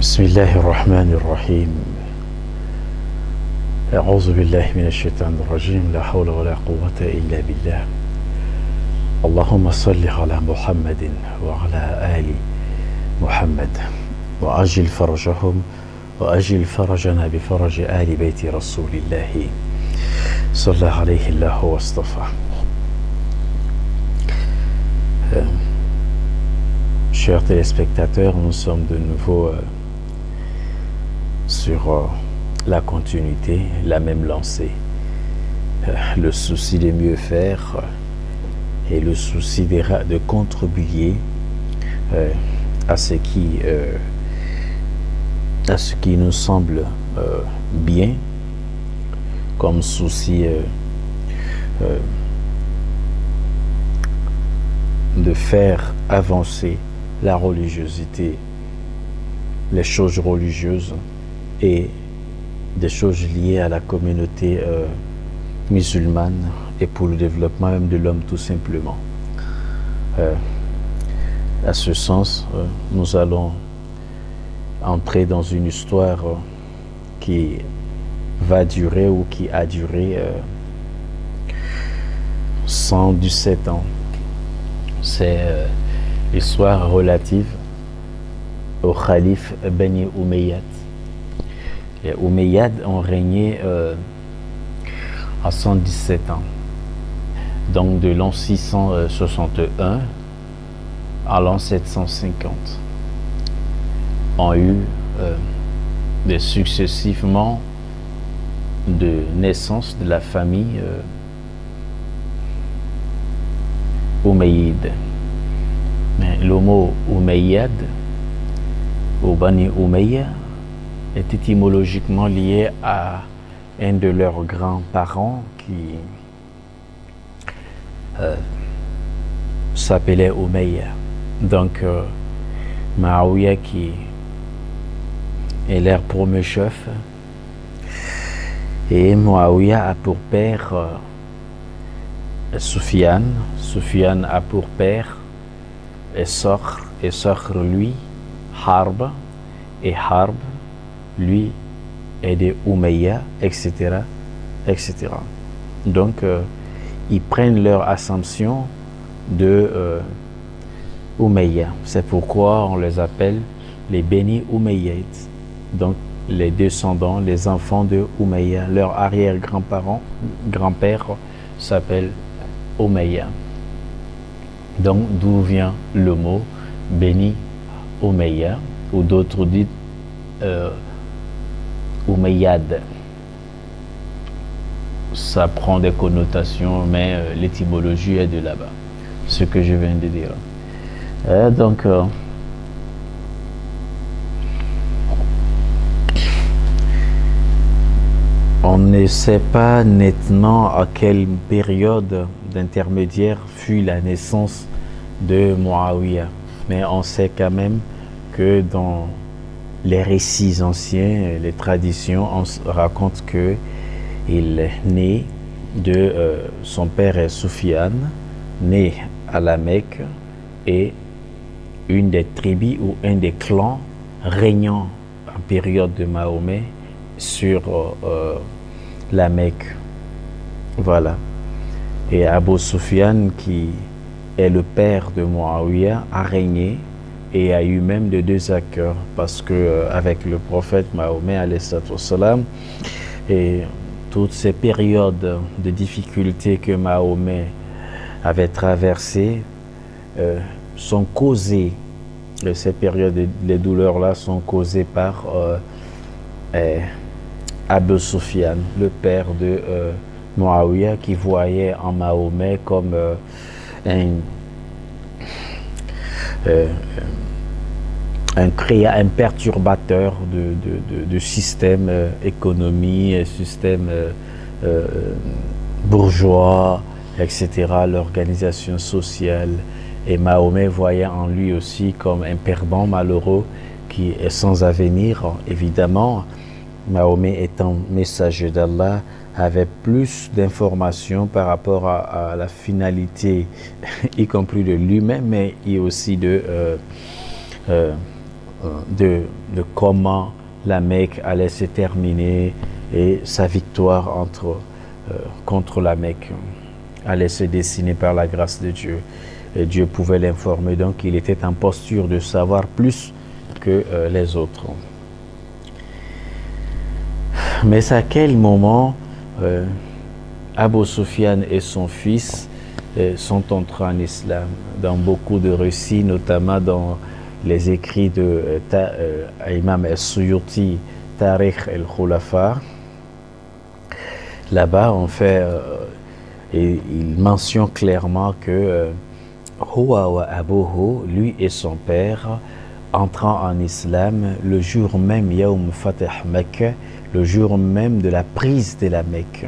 بسم الله الرحمن الرحيم. أعوذ بالله من الشيطان الرجيم. لا حول ولا قوة إلا بالله. اللهم صل على محمد وعلى آل محمد وأجل فرجهم وأجل فرجنا بفرج آل بيت رسول الله صلى عليه الله واصطفى. Chers téléspectateurs, nous sommes de nouveau sur la continuité, la même lancée. Le souci de mieux faire et le souci de contribuer à ce qui nous semble bien comme souci de faire avancer la religiosité, les choses religieuses et des choses liées à la communauté musulmane et pour le développement même de l'homme tout simplement. À ce sens, nous allons entrer dans une histoire qui va durer ou qui a duré 117 ans. C'est l'histoire relative au calife Bani Umayyad. Les Umayyads ont régné à 117 ans. Donc de l'an 661 à l'an 750. Ont eu des successivement de naissance de la famille Umayyad. Mais le mot Umayyad ou Bani Umayya est étymologiquement lié à un de leurs grands-parents qui s'appelait Umayya. Donc Maouya qui est leur premier chef, et Muawiyah a pour père Sufyan. Sufyan a pour père Esokhr, lui, Harb, et Harb, lui, est de Umayya, etc., etc. Donc, ils prennent leur assumption de Umayya. C'est pourquoi on les appelle les Beni Umayyad. Donc, les descendants, les enfants de Umayya. Leur arrière-grand-parent, grand-père, s'appelle Umayya. Donc, d'où vient le mot Beni Umayya, ou d'autres disent Umayyad. Ça prend des connotations, mais l'étymologie est de là-bas, ce que je viens de dire. Donc, on ne sait pas nettement à quelle période d'intermédiaire fut la naissance de Muawiyah, mais on sait quand même que dans les récits anciens, les traditions, on raconte que il est né de son père Sufyan, né à la Mecque, et une des tribus ou un des clans régnant en période de Mahomet sur la Mecque. Voilà. Et Abu Sufyan, qui est le père de Muawiyah, a régné et a eu même de deux accords, parce que avec le prophète Mahomet alayhi salam, et toutes ces périodes de difficultés que Mahomet avait traversées sont causées, ces périodes, les douleurs-là sont causées par Abu Sufyan, le père de Muawiyah, qui voyait en Mahomet comme un perturbateur de système économie, système bourgeois, etc., l'organisation sociale. Et Mahomet voyait en lui aussi comme un perdant malheureux qui est sans avenir. Évidemment, Mahomet étant messager d'Allah avait plus d'informations par rapport à la finalité, y compris de lui-même, mais aussi de de comment la Mecque allait se terminer et sa victoire contre la Mecque allait se dessiner par la grâce de Dieu. Et Dieu pouvait l'informer, donc il était en posture de savoir plus que les autres. Mais à quel moment Abu Sufyan et son fils sont entrés en islam? Dans beaucoup de récits, notamment dans les écrits de Imam al-Suyuti, Tariq al-Khulafa, là-bas, en fait, il mentionne clairement que Huwa wa Abuhu, lui et son père, entrant en islam le jour même, Yawm Fatih Mecca, le jour même de la prise de la Mecque.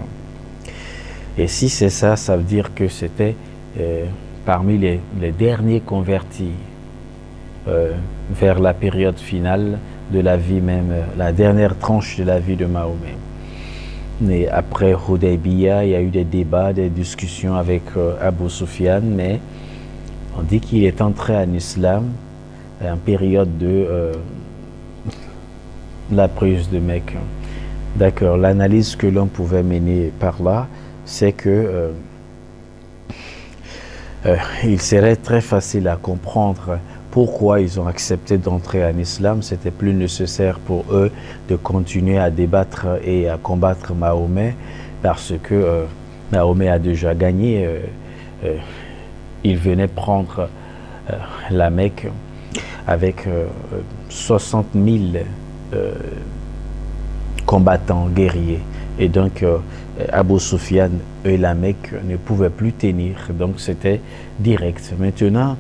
Et si c'est ça, ça veut dire que c'était parmi les derniers convertis vers la période finale de la vie même, la dernière tranche de la vie de Mahomet. Et après Hudaybiya, il y a eu des débats, des discussions avec Abu Sufyan, mais on dit qu'il est entré en islam en période de la prise de Mecque. D'accord, l'analyse que l'on pouvait mener par là, c'est que il serait très facile à comprendre pourquoi ils ont accepté d'entrer en islam. C'était plus nécessaire pour eux de continuer à débattre et à combattre Mahomet parce que Mahomet a déjà gagné. Il venait prendre la Mecque avec 60 000 combattants guerriers. Et donc, Abu Sufyan et la Mecque ne pouvaient plus tenir. Donc, c'était direct. Maintenant,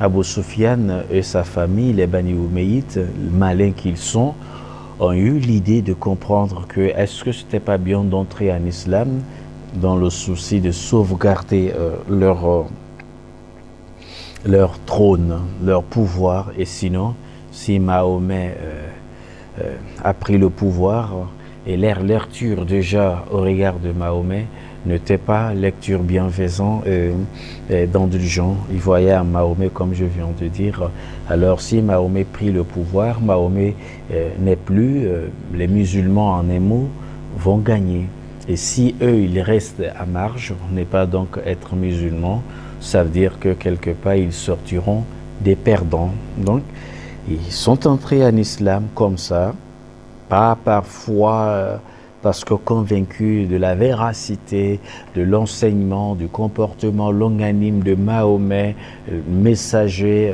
Abu Sufyan et sa famille, les Bani Umayyides, malins qu'ils sont, ont eu l'idée de comprendre que est-ce que c'était pas bien d'entrer en islam dans le souci de sauvegarder leur trône, leur pouvoir, et sinon, si Mahomet a pris le pouvoir, et leur lecture déjà au regard de Mahomet n'était pas lecture bienfaisante et d'indulgent. Il voyait en Mahomet, comme je viens de dire, alors si Mahomet prit le pouvoir, Mahomet n'est plus, les musulmans en un mot vont gagner. Et si eux, ils restent à marge, n'est pas donc être musulmans, ça veut dire que quelque part, ils sortiront des perdants. Donc, ils sont entrés en islam comme ça, pas parfois parce que convaincus de la véracité, de l'enseignement, du comportement longanime de Mahomet, messager,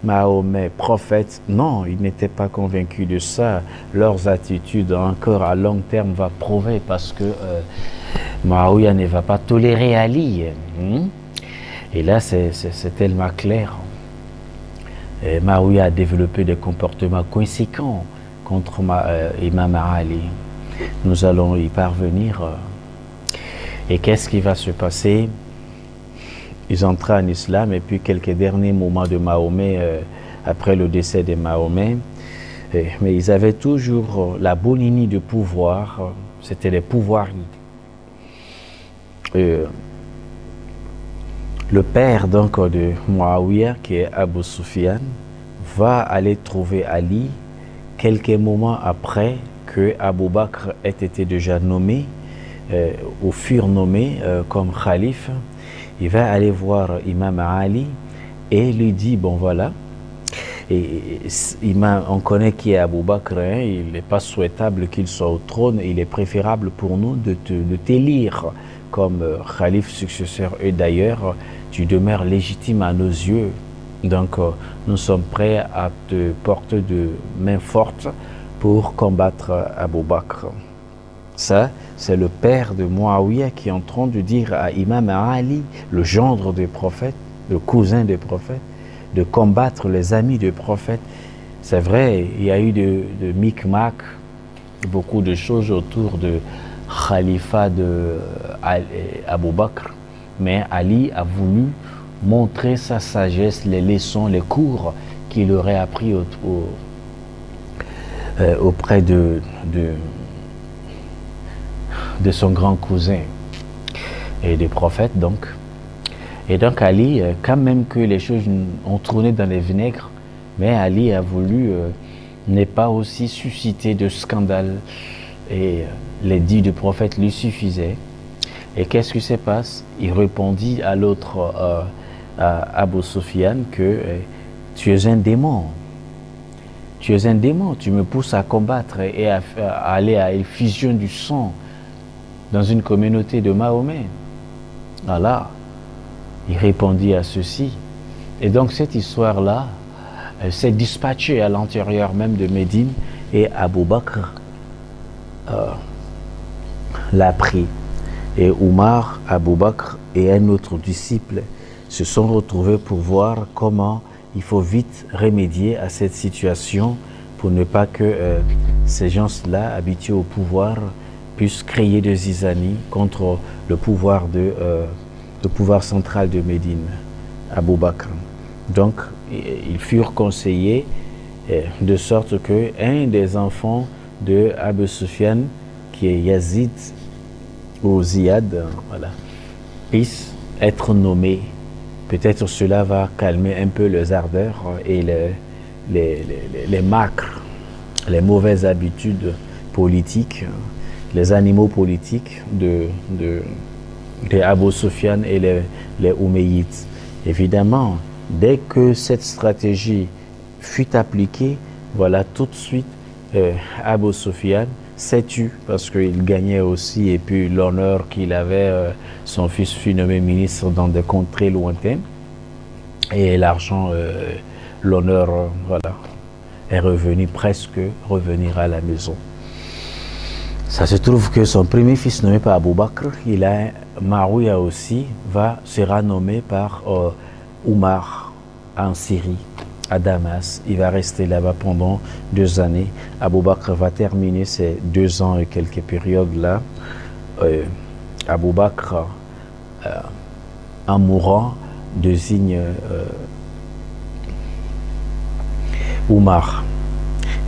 Mahomet, prophète. Non, ils n'étaient pas convaincus de ça. Leurs attitudes encore à long terme va prouver parce que Muawiyah ne va pas tolérer Ali. Et là, c'est tellement clair. Muawiyah a développé des comportements conséquents contre Imam Ali. Nous allons y parvenir. Et qu'est-ce qui va se passer? Ils entrent en islam et puis quelques derniers moments de Mahomet, après le décès de Mahomet, mais ils avaient toujours la bonhomie de pouvoir, c'était les pouvoirs. Le père donc de Muawiyah, qui est Abu Sufyan, va aller trouver Ali quelques moments après que Abu Bakr ait été déjà nommé, ou furent nommés comme calife. Il va aller voir Imam Ali et lui dit, bon voilà, et on connaît qui est Abu Bakr, hein, il n'est pas souhaitable qu'il soit au trône, il est préférable pour nous de t'élire comme calife successeur, et d'ailleurs tu demeures légitime à nos yeux, donc nous sommes prêts à te porter de main forte pour combattre Abu Bakr. Ça, c'est le père de Muawiyah qui est en train de dire à Imam Ali, le gendre des prophètes, le cousin des prophètes, de combattre les amis des prophètes. C'est vrai, il y a eu de micmac, beaucoup de choses autour de Khalifa de Abu Bakr, mais Ali a voulu montrer sa sagesse, les leçons, les cours qu'il aurait appris auprès de son grand cousin et des prophètes donc. Et donc Ali, quand même que les choses ont tourné dans les vinaigres, Mais Ali a voulu n'est pas aussi suscité de scandale et les dits du prophète lui suffisaient. Et qu'est-ce qui se passe? Il répondit à l'autre, à Abu Sufyan, que tu es un démon. Tu es un démon, tu me pousses à combattre et à aller à l'effusion du sang dans une communauté de Mahomet. Voilà, il répondit à ceci. Et donc cette histoire-là s'est dispatchée à l'intérieur même de Médine et Abu Bakr l'a pris. Et Omar, Abu Bakr et un autre disciple se sont retrouvés pour voir comment il faut vite remédier à cette situation pour ne pas que ces gens-là, habitués au pouvoir, puissent créer des zizanies contre le pouvoir central de Médine, Abu Bakr. Donc, ils furent conseillés de sorte que un des enfants de Abu Sufyan, qui est Yazid ou Ziyad, voilà, puisse être nommé. Peut-être cela va calmer un peu les ardeurs et les macres, les mauvaises habitudes politiques, les animaux politiques de Abu Sufyan et les Omeyyades. Évidemment, dès que cette stratégie fut appliquée, voilà, tout de suite, Abu Sufyan s'est tu parce qu'il gagnait aussi, et puis l'honneur qu'il avait, son fils fut nommé ministre dans des contrées lointaines, et l'argent, l'honneur, voilà, est revenu presque revenir à la maison. Ça se trouve que son premier fils nommé par Abu Bakr, Marouya aussi, sera nommé par Omar en Syrie, à Damas. Il va rester là-bas pendant 2 années. Abu Bakr va terminer ces 2 ans et quelques périodes-là. Abu Bakr, en mourant, désigne Omar.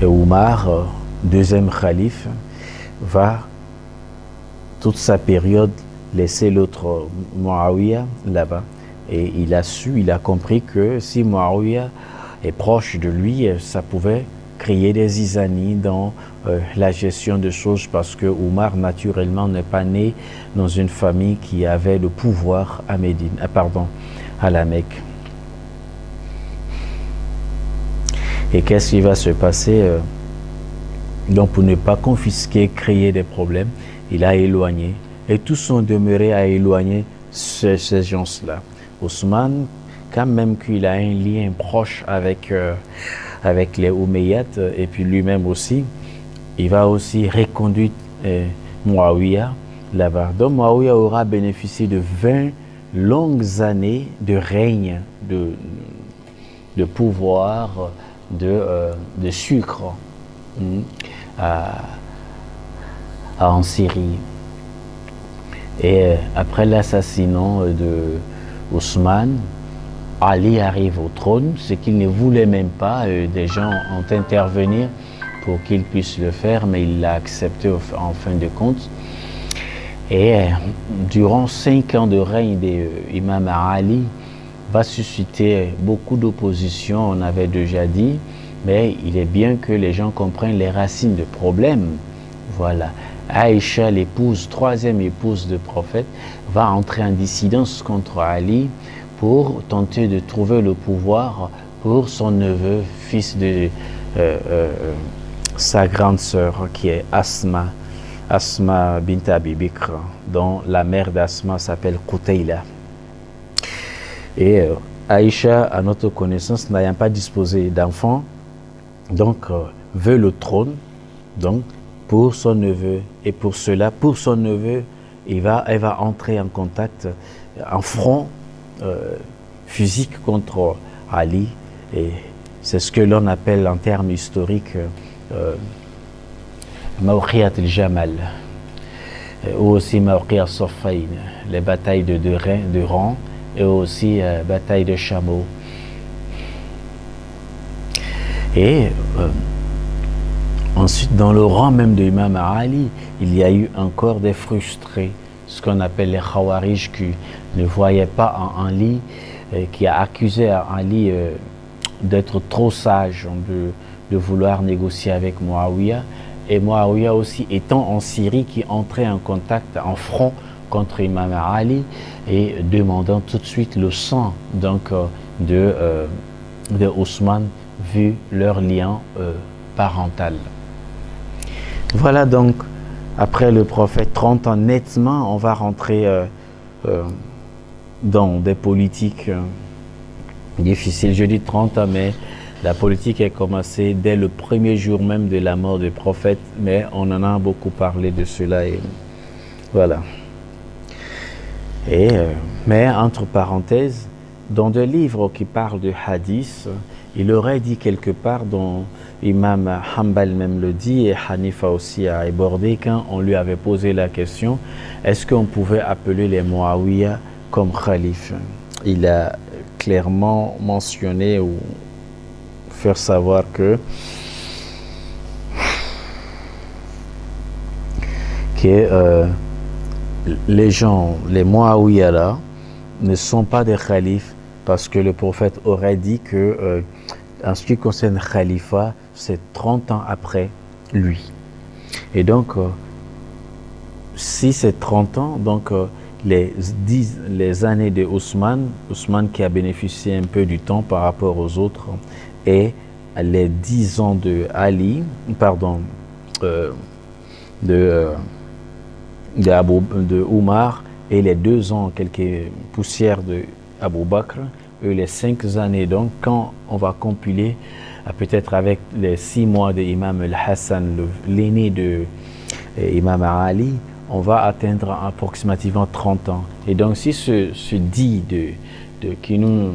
Et Omar, deuxième calife, va toute sa période laisser l'autre Muawiyah là-bas. Et il a compris que si Muawiyah est proche de lui, ça pouvait créer des zizanies dans la gestion de choses, parce que Omar, naturellement, n'est pas né dans une famille qui avait le pouvoir à Médine, à la Mecque. Et qu'est-ce qui va se passer? Donc, pour ne pas confisquer, créer des problèmes, il a éloigné. Et tous sont demeurés à éloigner ces gens-là. Ousmane, quand même qu'il a un lien proche avec les Omeyyades, et puis lui-même aussi, il va aussi reconduire Muawiyah là-bas. Donc Muawiyah aura bénéficié de 20 longues années de règne, de pouvoir, de sucre en Syrie. Et après l'assassinat de Ousmane, Ali arrive au trône, ce qu'il ne voulait même pas. Des gens ont intervenu pour qu'il puisse le faire, mais il l'a accepté en fin de compte. Et durant 5 ans de règne d'Imam Ali, va susciter beaucoup d'opposition, on avait déjà dit, mais il est bien que les gens comprennent les racines de problèmes. Voilà. Aïcha, l'épouse, 3e épouse du prophète, va entrer en dissidence contre Ali pour tenter de trouver le pouvoir pour son neveu, fils de sa grande sœur, qui est Asma bint Abi Bakr, dont la mère d'Asma s'appelle Qutayla. Et Aïcha, à notre connaissance, n'ayant pas disposé d'enfants, donc veut le trône, donc pour son neveu. Et pour cela, pour son neveu, elle va entrer en contact, en front physique contre Ali. Et c'est ce que l'on appelle en termes historiques Mawqiyat al-Jamal, ou aussi Mawqiyat al-Saffayn, les batailles de rang, et aussi bataille de chameaux. Et ensuite, dans le rang même de Imam Ali, il y a eu encore des frustrés, ce qu'on appelle les Khawarij, qui ne voyaient pas en Ali, qui a accusé Ali d'être trop sage, de vouloir négocier avec Muawiyah. Et Muawiyah aussi étant en Syrie, qui entrait en contact, en front contre Imam Ali et demandant tout de suite le sang donc, de Ousmane vu leur lien parental. Voilà donc, après le prophète, 30 ans nettement, on va rentrer dans des politiques difficiles. Je dis 30 ans, mais la politique a commencé dès le premier jour même de la mort du prophète, mais on en a beaucoup parlé de cela et voilà. Mais entre parenthèses, dans des livres qui parlent de hadith, il aurait dit quelque part, dont Imam Hanbal même le dit et Hanifa aussi a abordé, quand on lui avait posé la question, est-ce qu'on pouvait appeler les Muawiyah comme khalif? Il a clairement mentionné ou faire savoir que les gens, les Muawiyah là, ne sont pas des khalifs, parce que le prophète aurait dit que en ce qui concerne le khalifa, c'est 30 ans après lui. Et donc, si c'est 30 ans, donc les années de Ousmane qui a bénéficié un peu du temps par rapport aux autres, et les 10 ans de Ali, pardon, de Omar, et les 2 ans, quelques poussières de Abu Bakr, les 5 années. Donc, quand on va compiler, peut-être avec les 6 mois de Imam al-Hassan, l'aîné de Imam Ali, on va atteindre approximativement 30 ans. Et donc, si ce dit qui nous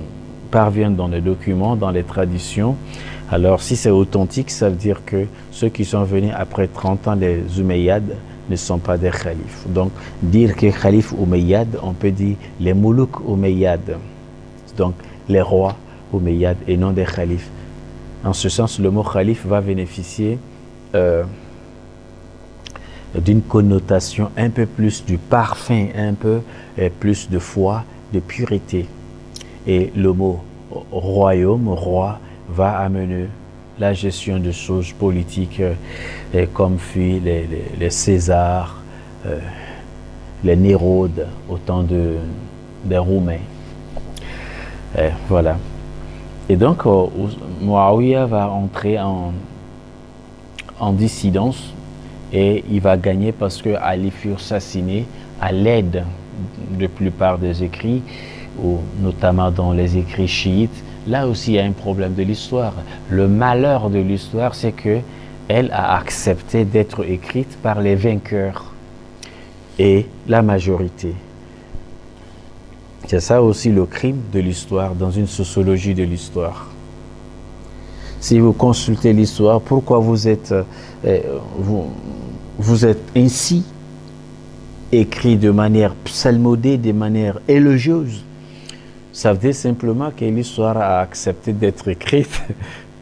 parvient dans les documents, dans les traditions, alors si c'est authentique, ça veut dire que ceux qui sont venus après 30 ans, les Umayyads, ne sont pas des khalifs. Donc, dire que khalif Umayyad, on peut dire les moulouks Umayyad, donc les rois Umayyad et non des khalifs. En ce sens, le mot khalif va bénéficier d'une connotation un peu plus du parfum, un peu plus de foi, de pureté. Et le mot royaume, roi, va amener la gestion de choses politiques comme fut les Césars, les Nérode, au temps des Roumains. Voilà. Et donc, Muawiyah va entrer en dissidence et il va gagner parce que Ali fut assassiné à l'aide de la plupart des écrits, ou notamment dans les écrits chiites. Là aussi, il y a un problème de l'histoire. Le malheur de l'histoire, c'est que elle a accepté d'être écrite par les vainqueurs et la majorité. C'est ça aussi le crime de l'histoire, dans une sociologie de l'histoire. Si vous consultez l'histoire, pourquoi vous êtes ainsi écrit de manière psalmodée, de manière élogieuse? Ça veut dire simplement que l'histoire a accepté d'être écrite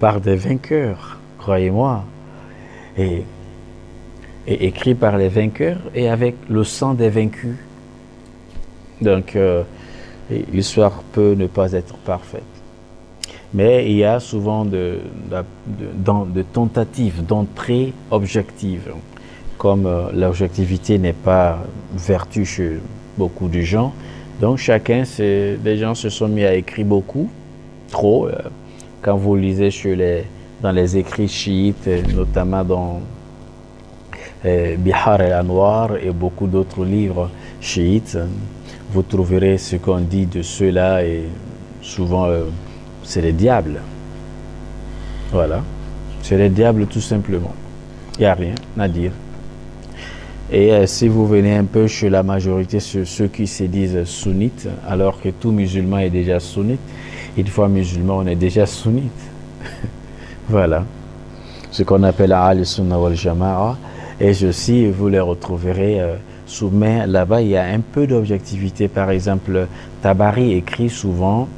par des vainqueurs, croyez-moi. Et écrit par les vainqueurs et avec le sang des vaincus. Donc, l'histoire peut ne pas être parfaite. Mais il y a souvent de tentatives d'entrée objective. Comme l'objectivité n'est pas vertu chez beaucoup de gens, donc chacun, les gens se sont mis à écrire beaucoup, trop. Quand vous lisez dans les écrits chiites, notamment dans Bihar el-Anwar et beaucoup d'autres livres chiites, vous trouverez ce qu'on dit de ceux-là et souvent c'est les diables. Voilà, c'est les diables tout simplement. Il n'y a rien à dire. Et si vous venez un peu chez la majorité, ceux qui se disent sunnites, alors que tout musulman est déjà sunnite, une fois musulman, on est déjà sunnite. Voilà, ce qu'on appelle al-Sunnah wal-Jama'a. Et ceci, vous les retrouverez mais là-bas, il y a un peu d'objectivité. Par exemple, Tabari écrit souvent,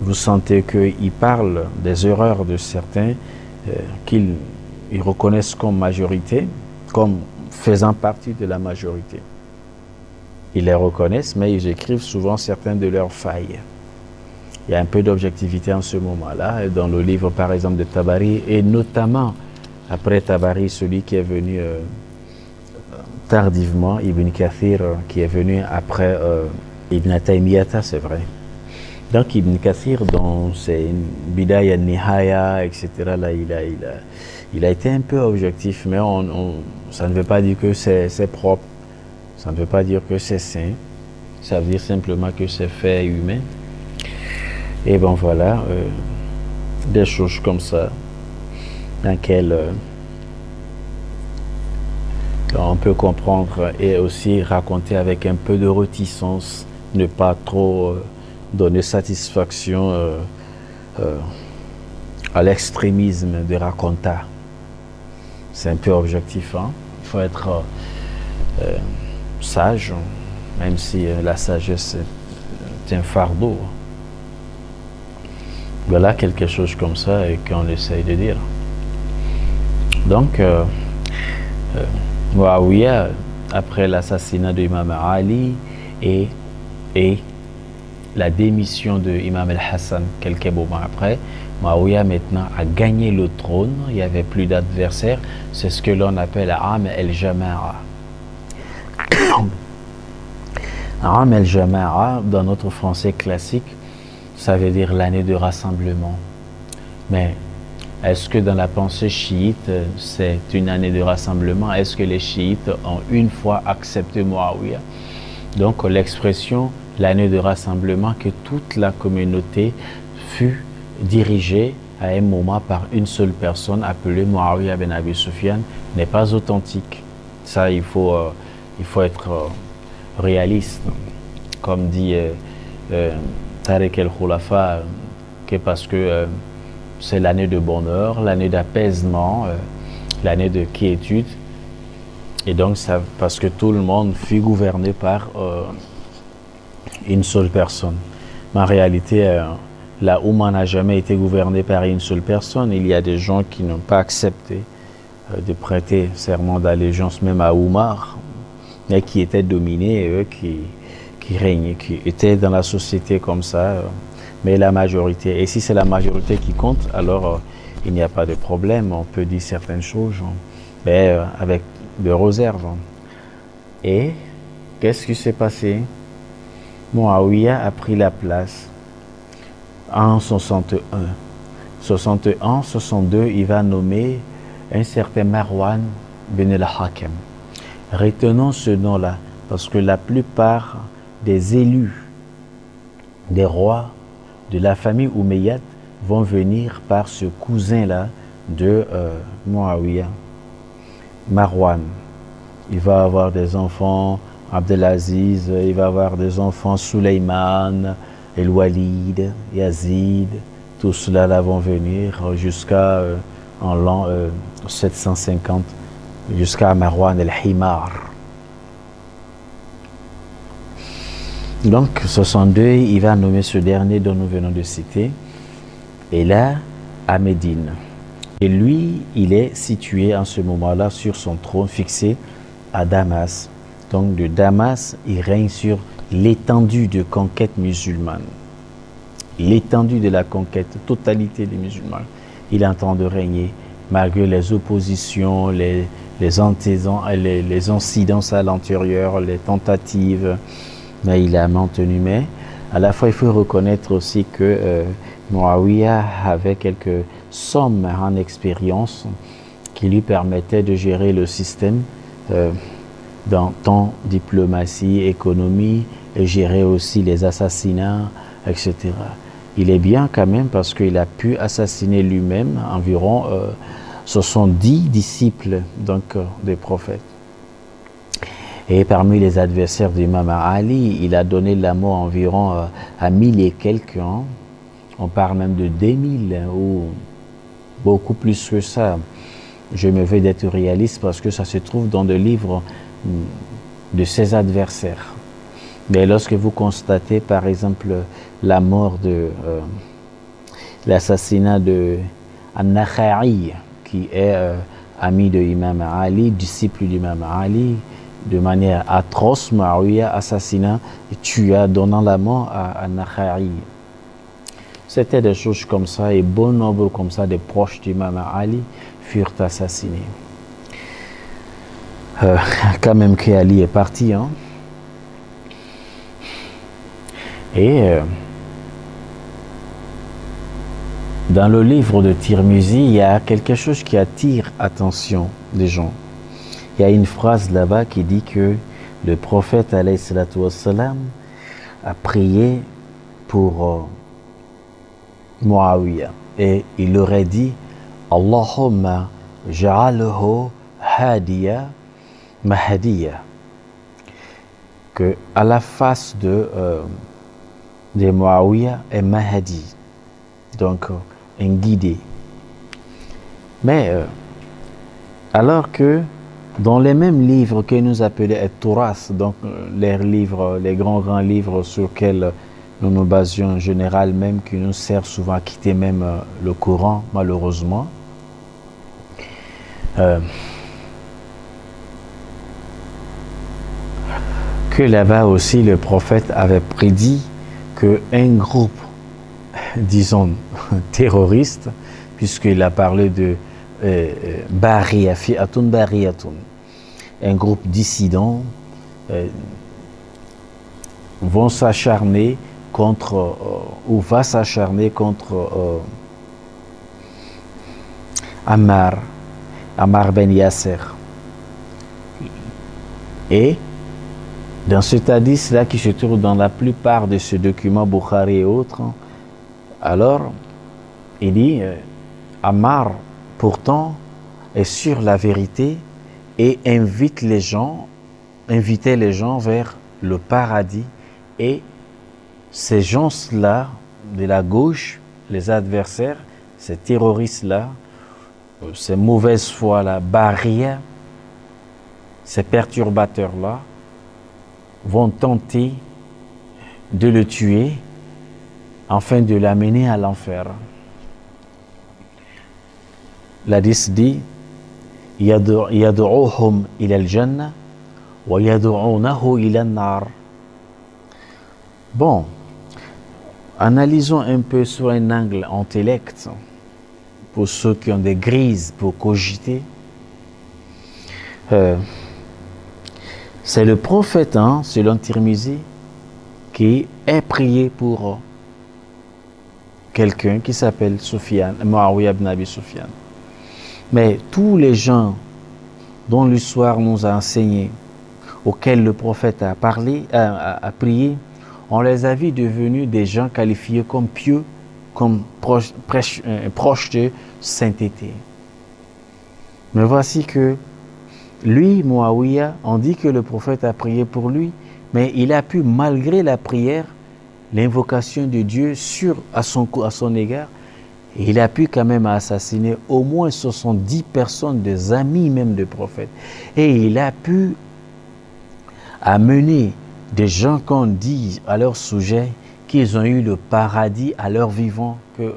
vous sentez qu'il parle des erreurs de certains qu'ils reconnaissent comme majorité, comme faisant partie de la majorité. Ils les reconnaissent, mais ils écrivent souvent certaines de leurs failles. il y a un peu d'objectivité en ce moment-là, dans le livre par exemple de Tabari, et notamment après Tabari, celui qui est venu tardivement, Ibn Kathir, qui est venu après Ibn Taymiyyah, c'est vrai. Donc Ibn Kathir, dans ses Bidaya Nihaya, etc., là, il a été un peu objectif, mais ça ne veut pas dire que c'est propre, ça ne veut pas dire que c'est sain, ça veut dire simplement que c'est fait humain. Et bon voilà, des choses comme ça, dans lesquelles on peut comprendre et aussi raconter avec un peu de réticence, ne pas trop donner satisfaction à l'extrémisme de raconta. C'est un peu objectif, hein? Il faut être sage, même si la sagesse est un fardeau. Voilà quelque chose comme ça et qu'on essaye de dire. Donc, Muawiyah, après l'assassinat de Imam Ali et la démission de Imam al-Hassan quelques moments après, Muawiyah maintenant a gagné le trône, il n'y avait plus d'adversaire, c'est ce que l'on appelle Am el-Jama'a. Am el-Jama'a, dans notre français classique, ça veut dire l'année de rassemblement. Mais est-ce que dans la pensée chiite, c'est une année de rassemblement? Est-ce que les chiites ont une fois accepté Muawiyah? Donc l'expression l'année de rassemblement, que toute la communauté fut dirigée à un moment par une seule personne appelée Muawiyah ben Abi Sufyan, n'est pas authentique. Ça, il faut être réaliste. Comme dit Tariq el-Khulafa, que parce que c'est l'année de bonheur, l'année d'apaisement, l'année de quiétude. Et donc, ça, parce que tout le monde fut gouverné par une seule personne. Mais en réalité, la Oumma n'a jamais été gouvernée par une seule personne. Il y a des gens qui n'ont pas accepté de prêter serment d'allégeance même à Oumar, mais qui étaient dominés, eux, qui régnaient, qui étaient dans la société comme ça. Mais la majorité, et si c'est la majorité qui compte, alors il n'y a pas de problème, on peut dire certaines choses, mais avec de réserve. Et qu'est-ce qui s'est passé? Muawiyah a pris la place en 61. 61, 62, il va nommer un certain Marwan bin al-Hakam. Retenons ce nom-là, parce que la plupart des élus, des rois, de la famille Omeyyade vont venir par ce cousin-là de Muawiyah, Marwan. Il va avoir des enfants, Abdelaziz, il va avoir des enfants, Suleyman, El-Walid, Yazid, tout cela là vont venir jusqu'à en l'an 750, jusqu'à Marwan el-Himar. Donc, 62, il va nommer ce dernier dont nous venons de citer, et là, à Médine. Et lui, il est situé en ce moment-là sur son trône fixé à Damas. Donc, de Damas, il règne sur l'étendue de conquête musulmane. L'étendue de la conquête, totalité des musulmans. Il est en train de régner, malgré les oppositions, les incidences à l'intérieur, les tentatives. Mais il a maintenu. Mais à la fois, il faut reconnaître aussi que Muawiyah avait quelques sommes en expérience qui lui permettaient de gérer le système dans tant diplomatie, économie, et gérer aussi les assassinats, etc. Il est bien quand même parce qu'il a pu assassiner lui-même environ 70 disciples donc, des prophètes. Et parmi les adversaires d'Imam Ali, il a donné la mort environ à 1000 et quelques ans. On parle même de 2000 ou beaucoup plus que ça. Je me veux d'être réaliste parce que ça se trouve dans des livres de ses adversaires. Mais lorsque vous constatez par exemple la mort de l'assassinat de An-Nakha'i, qui est ami de Imam Ali, disciple d'Imam Ali, de manière atroce, Muawiyah assassina et tua, donnant la mort à An-Nakha'i. C'était des choses comme ça et bon nombre comme ça des proches d'Imam Ali furent assassinés. Quand même qu'Ali est parti, hein. Et dans le livre de Tirmizi, il y a quelque chose qui attire l'attention des gens. Il y a une phrase là-bas qui dit que le prophète alayhi salatu wassalam a prié pour Muawiyah et il aurait dit Allahumma ja'alhu hadiya mahdiya, que à la face de Muawiyah est Mahdi, donc un guidé. Mais alors que dans les mêmes livres que nous appelons At-Turas, donc les livres, les grands livres sur lesquels nous nous basions en général, même qui nous servent souvent à quitter même le Coran, malheureusement, que là-bas aussi le prophète avait prédit qu'un groupe, disons, terroriste, puisqu'il a parlé de Bariya, Fi'atun Bariyatun, un groupe dissident, vont s'acharner contre, ou va s'acharner contre Ammar ben Yasser. Et dans cet hadith-là qui se trouve dans la plupart de ce document Bukhari et autres, alors il dit Ammar pourtant est sur la vérité et invitait les gens vers le paradis, et ces gens-là de la gauche, les adversaires, ces terroristes-là, ces mauvaises foi-là, Bariya, ces perturbateurs-là, vont tenter de le tuer afin de l'amener à l'enfer. L'hadith dit Yad'uhum ila al-jannah wa yad'unahu ila an-nar. Bon, analysons un peu sur un angle intellect pour ceux qui ont des grises pour cogiter. C'est le prophète, hein, selon Tirmizi, qui est prié pour quelqu'un qui s'appelle Sufyan, Muawiyah ibn Abi Sufyan. Mais tous les gens dont l'histoire nous a enseigné, auxquels le prophète a parlé, a prié, on les a vus devenus des gens qualifiés comme pieux, comme proches de sainteté. Mais voici que lui, Muawiyah, on dit que le prophète a prié pour lui, mais il a pu, malgré la prière, l'invocation de Dieu à son égard, il a pu quand même assassiner au moins 70 personnes, des amis même du prophète. Et il a pu amener des gens qu'on dit à leur sujet qu'ils ont eu le paradis à leur vivant, que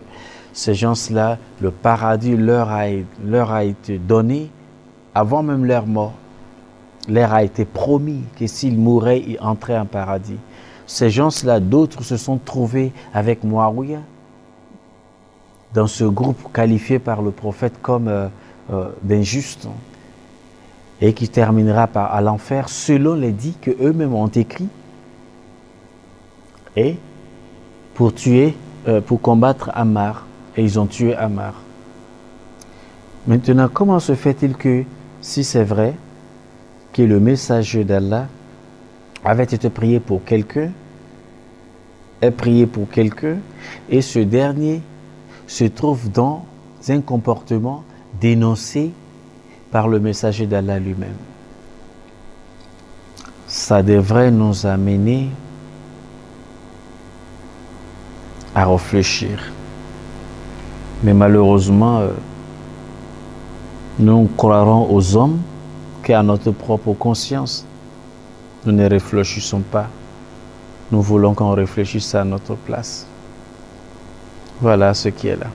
ces gens-là, le paradis leur a été donné avant même leur mort. Leur a été promis que s'ils mouraient, ils entraient en paradis. Ces gens-là, d'autres se sont trouvés avec Muawiyah dans ce groupe qualifié par le prophète comme d'injuste et qui terminera à l'enfer selon les dits qu'eux-mêmes ont écrits, et pour combattre Ammar, et ils ont tué Ammar. Maintenant, comment se fait-il que, si c'est vrai que le messager d'Allah avait été prié pour quelqu'un, et ce dernier se trouve dans un comportement dénoncé par le messager d'Allah lui-même? Ça devrait nous amener à réfléchir. Mais malheureusement, nous croirons aux hommes qu'à notre propre conscience. Nous ne réfléchissons pas. Nous voulons qu'on réfléchisse à notre place. Voilà ce qui est là.